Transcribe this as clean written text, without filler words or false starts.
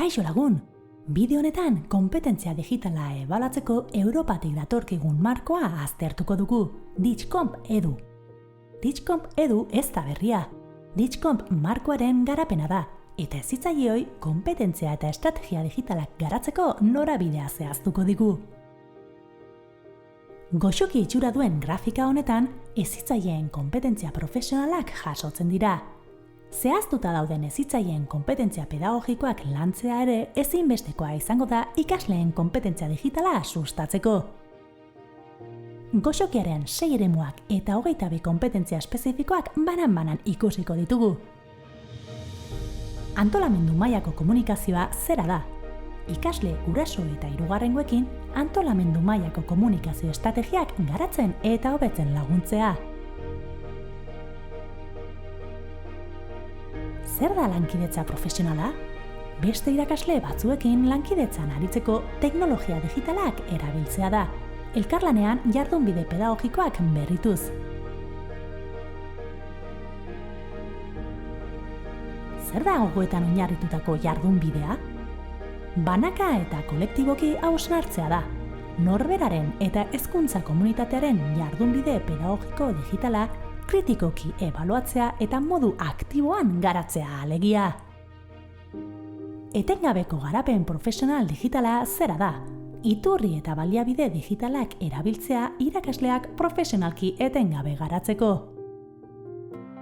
Kaixo lagun! Bideo honetan konpetentzia digitala ebalatzeko Europatik datorkigun markoa aztertuko dugu, Ditxcomp Edu. Ditxcomp Edu ez da berria. Ditxcomp markoaren garapena da, eta hezitzaileoi konpetentzia eta estrategia digitalak garatzeko norabidea zehaztuko digu. Goxoki itxura duen grafika honetan, hezitzaileen konpetentzia profesionalak jasotzen dira. Zehaztuta dauden hezitzaileen konpetentzia pedagogikoak lantzea ere ezinbestekoa izango da ikasleen konpetentzia digitala sustatzeko. Goxokiaren 6 eremuak eta 22 konpetentzia espezifikoak banan-banan ikusiko ditugu. Antolamendu mailako komunikazioa zera da. Ikasle, guraso eta hirugarrengoekin antolamendu mailako komunikazio estrategiak garatzen eta hobetzen laguntzea. Zer da lankidetza profesionala? Beste irakasle batzuekin lankidetzan aritzeko teknologia digitalak erabiltzea da, elkarlanean jardunbide pedagogikoak berrituz. Zer da gogoetan oinarritutako jardunbidea? Banaka eta kolektiboki hausnartzea da, norberaren eta hezkuntza komunitatearen jardunbide pedagogiko digitala kritikoki ebaluatzea eta modu aktiboan garatzea alegia. Etengabeko garapen profesional digitala zera da, iturri eta baliabide digitalak erabiltzea irakasleak profesionalki etengabe garatzeko.